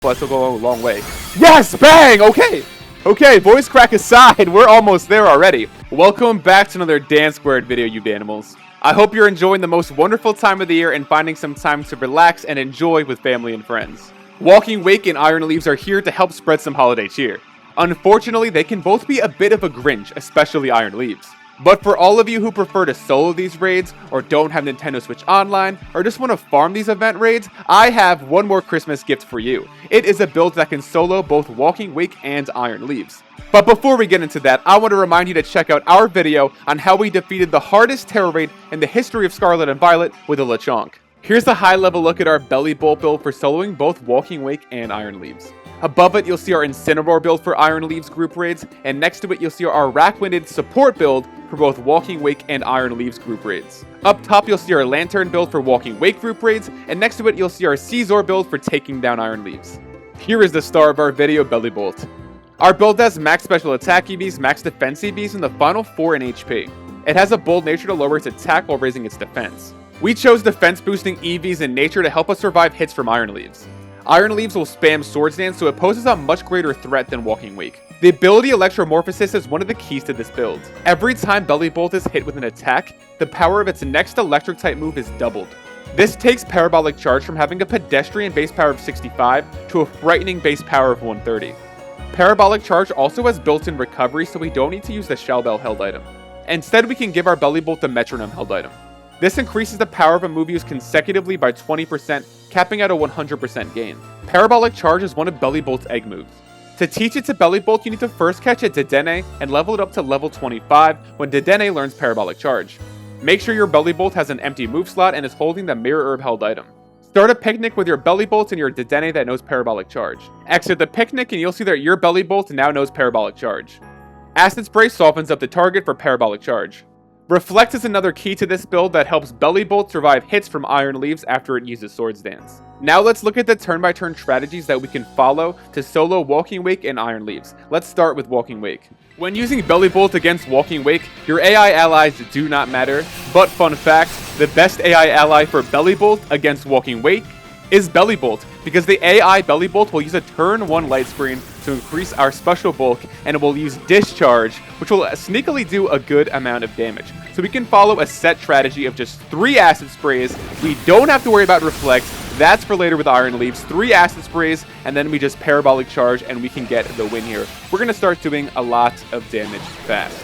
Plus, it'll go a long way. Yes! Bang! Okay! Okay, voice crack aside, we're almost there already. Welcome back to another DanSquared video, you Danimals. I hope you're enjoying the most wonderful time of the year and finding some time to relax and enjoy with family and friends. Walking Wake and Iron Leaves are here to help spread some holiday cheer. Unfortunately, they can both be a bit of a Grinch, especially Iron Leaves. But for all of you who prefer to solo these raids, or don't have Nintendo Switch Online, or just want to farm these event raids, I have one more Christmas gift for you. It is a build that can solo both Walking Wake and Iron Leaves. But before we get into that, I want to remind you to check out our video on how we defeated the hardest Tera raid in the history of Scarlet and Violet with a Lechonk. Here's a high-level look at our Bellibolt build for soloing both Walking Wake and Iron Leaves. Above it, you'll see our Incineroar build for Iron Leaves group raids, and next to it, you'll see our Rack-Winded support build for both Walking Wake and Iron Leaves group raids. Up top, you'll see our Lantern build for Walking Wake group raids, and next to it, you'll see our Scizor build for taking down Iron Leaves. Here is the star of our video, Bellibolt. Our build has max special attack EVs, max defense EVs, and the final 4 in HP. It has a bold nature to lower its attack while raising its defense. We chose defense boosting EVs in nature to help us survive hits from Iron Leaves. Iron Leaves will spam Swords Dance, so it poses a much greater threat than Walking Wake. The ability Electromorphosis is one of the keys to this build. Every time Bellibolt is hit with an attack, the power of its next electric type move is doubled. This takes Parabolic Charge from having a pedestrian base power of 65 to a frightening base power of 130. Parabolic Charge also has built-in recovery, so we don't need to use the Shell Bell held item. Instead, we can give our Bellibolt the Metronome held item. This increases the power of a move used consecutively by 20%, capping at a 100% gain. Parabolic Charge is one of Bellibolt's egg moves. To teach it to Bellibolt, you need to first catch a Dedenne and level it up to level 25 when Dedenne learns Parabolic Charge. Make sure your Bellibolt has an empty move slot and is holding the Mirror Herb held item. Start a picnic with your Bellibolt and your Dedenne that knows Parabolic Charge. Exit the picnic and you'll see that your Bellibolt now knows Parabolic Charge. Acid Spray softens up the target for Parabolic Charge. Reflect is another key to this build that helps Bellibolt survive hits from Iron Leaves after it uses Swords Dance. Now let's look at the turn-by-turn strategies that we can follow to solo Walking Wake and Iron Leaves. Let's start with Walking Wake. When using Bellibolt against Walking Wake, your AI allies do not matter, but fun fact, the best AI ally for Bellibolt against Walking Wake is Bellibolt, because the AI Bellibolt will use a turn 1 light screen to increase our special bulk, and it will use Discharge, which will sneakily do a good amount of damage. So we can follow a set strategy of just 3 Acid Sprays. We don't have to worry about Reflect. That's for later with Iron Leaves. 3 Acid Sprays, and then we just Parabolic Charge, and we can get the win here. We're going to start doing a lot of damage fast.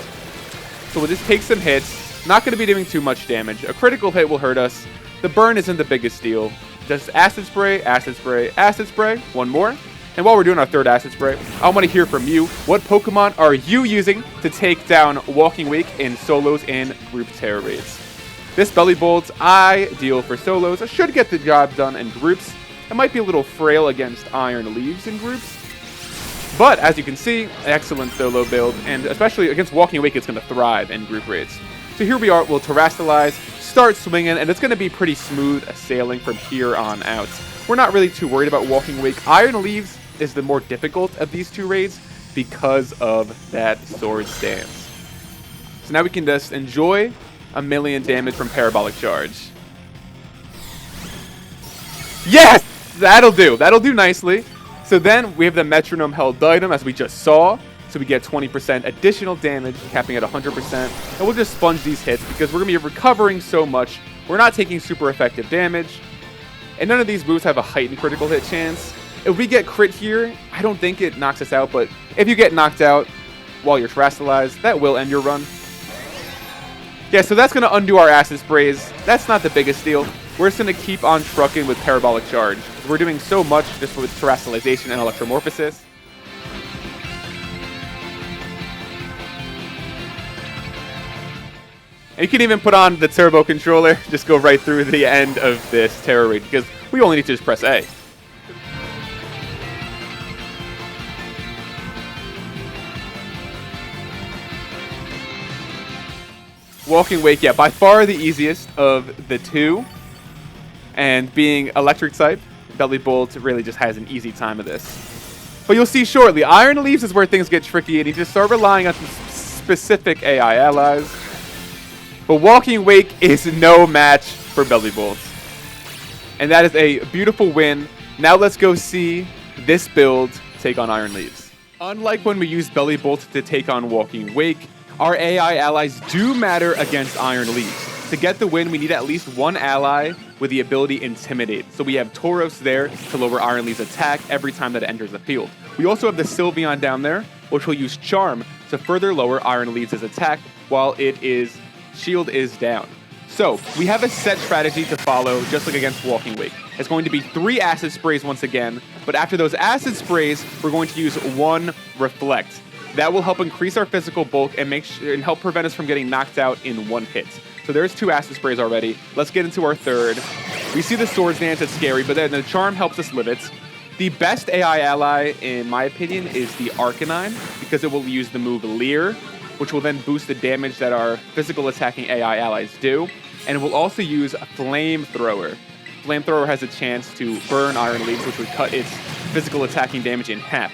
So we'll just take some hits. Not going to be doing too much damage. A critical hit will hurt us. The burn isn't the biggest deal. Just Acid Spray, Acid Spray, Acid Spray. One more. And while we're doing our third Acid Spray, I want to hear from you. What Pokemon are you using to take down Walking Wake in solos and group Tera raids? This Bellibolt's ideal for solos. It should get the job done in groups. It might be a little frail against Iron Leaves in groups. But as you can see, excellent solo build. And especially against Walking Wake, it's going to thrive in group raids. So here we are. We'll Terastallize, start swinging, and it's going to be pretty smooth sailing from here on out. We're not really too worried about Walking Wake. Iron Leaves is the more difficult of these 2 raids because of that Swords Dance. So now we can just enjoy a million damage from Parabolic Charge. Yes! That'll do. That'll do nicely. So then we have the Metronome held item, as we just saw. So we get 20% additional damage, capping at 100%. And we'll just sponge these hits because we're going to be recovering so much. We're not taking super effective damage. And none of these moves have a heightened critical hit chance. If we get crit here, I don't think it knocks us out, but if you get knocked out while you're Terastallized, that will end your run. Yeah, so that's going to undo our Acid Sprays. That's not the biggest deal. We're just going to keep on trucking with Parabolic Charge. We're doing so much just with Terastallization and Electromorphosis. And you can even put on the turbo controller, just go right through the end of this Tera raid, because we only need to just press A. Walking Wake, yeah, by far the easiest of the 2. And being electric type, Bellibolt really just has an easy time of this. But you'll see shortly, Iron Leaves is where things get tricky, and you just start relying on some specific AI allies. But Walking Wake is no match for Bellibolt. And that is a beautiful win. Now let's go see this build take on Iron Leaves. Unlike when we used Bellibolt to take on Walking Wake, our AI allies do matter against Iron Leaves. To get the win, we need at least one ally with the ability Intimidate. So we have Tauros there to lower Iron Leaf's attack every time that it enters the field. We also have the Sylveon down there, which will use Charm to further lower Iron Leaf's attack while shield is down. So we have a set strategy to follow, just like against Walking Wake. It's going to be 3 acid sprays once again, but after those acid sprays, we're going to use 1 Reflect. That will help increase our physical bulk and help prevent us from getting knocked out in 1 hit. So there's 2 acid sprays already. Let's get into our third. We see the Swords Dance, it's scary, but then the Charm helps us live it. The best AI ally, in my opinion, is the Arcanine, because it will use the move Leer, which will then boost the damage that our physical attacking AI allies do. And it will also use Flamethrower. Flamethrower has a chance to burn Iron Leaves, which would cut its physical attacking damage in half.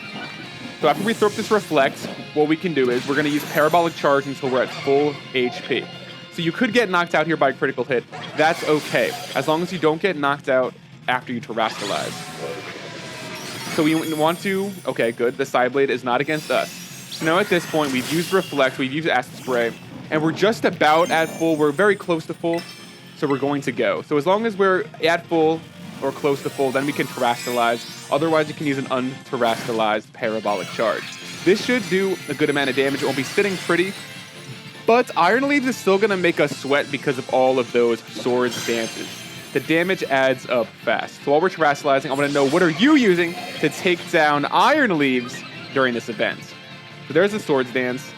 So after we throw up this Reflect, what we can do is we're going to use Parabolic Charge until we're at full HP. So you could get knocked out here by a critical hit. That's okay, as long as you don't get knocked out after you Terastallize. So we want to... Okay, good. The Psyblade is not against us. So now at this point, we've used Reflect, we've used Acid Spray, and we're just about at full. We're very close to full, so we're going to go. So as long as we're at full or close to full, then we can Terastallize. Otherwise, you can use an unterastallized Parabolic Charge. This should do a good amount of damage. It won't be sitting pretty, but Iron Leaves is still going to make us sweat because of all of those Swords Dances. The damage adds up fast. So while we're Terastallizing, I want to know, what are you using to take down Iron Leaves during this event? So there's the Swords Dance.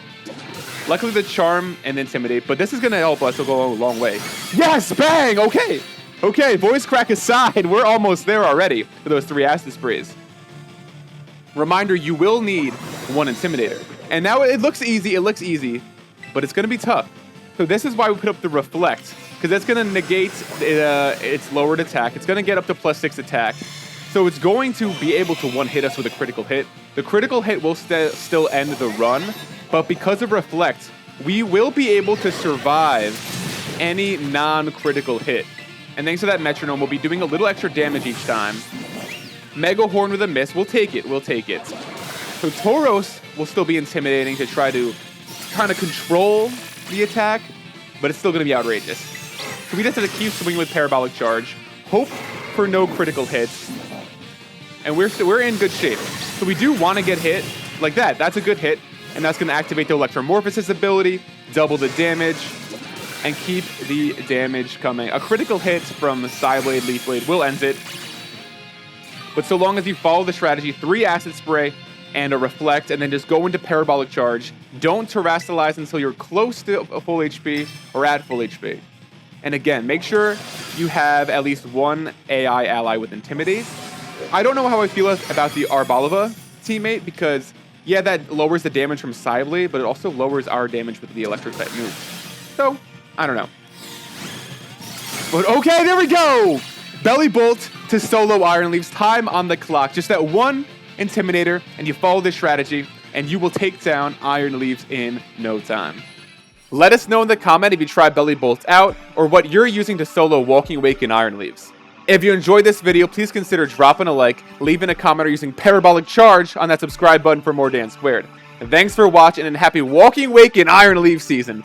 Luckily the Charm and Intimidate, but this is going to help us. It'll go a long way. Yes! Bang! Okay! Okay, voice crack aside, we're almost there already for those 3 acid sprays. Reminder, you will need 1 Intimidator. And now it looks easy, but it's going to be tough. So this is why we put up the Reflect, because that's going to negate its lowered attack. It's going to get up to +6 attack. So it's going to be able to 1-hit us with a critical hit. The critical hit will still end the run, but because of Reflect, we will be able to survive any non-critical hit. And thanks to that Metronome, we'll be doing a little extra damage each time. Mega Horn with a miss, we'll take it. So Tauros will still be intimidating to try to kind of control the attack, but it's still going to be outrageous. So we just have to keep swinging with Parabolic Charge, hope for no critical hits, and we're in good shape. So we do want to get hit like that. That's a good hit, and that's going to activate the Electromorphosis ability, double the damage, and keep the damage coming. A critical hit from Psyblade, Leaf Blade will end it. But so long as you follow the strategy, 3 Acid Spray and a Reflect, and then just go into Parabolic Charge. Don't Terastallize until you're close to full HP or at full HP. And again, make sure you have at least 1 AI ally with Intimidate. I don't know how I feel about the Arboliva teammate, because, yeah, that lowers the damage from Psyblade, but it also lowers our damage with the electric type moves. So, I don't know. But okay, there we go! Bellibolt to solo Iron Leaves. Time on the clock. Just that 1 Intimidator, and you follow this strategy, and you will take down Iron Leaves in no time. Let us know in the comment if you try Bellibolt out, or what you're using to solo Walking Wake and Iron Leaves. If you enjoyed this video, please consider dropping a like, leaving a comment, or using Parabolic Charge on that subscribe button for more DanSquared. And thanks for watching, and happy Walking Wake and Iron Leaf season.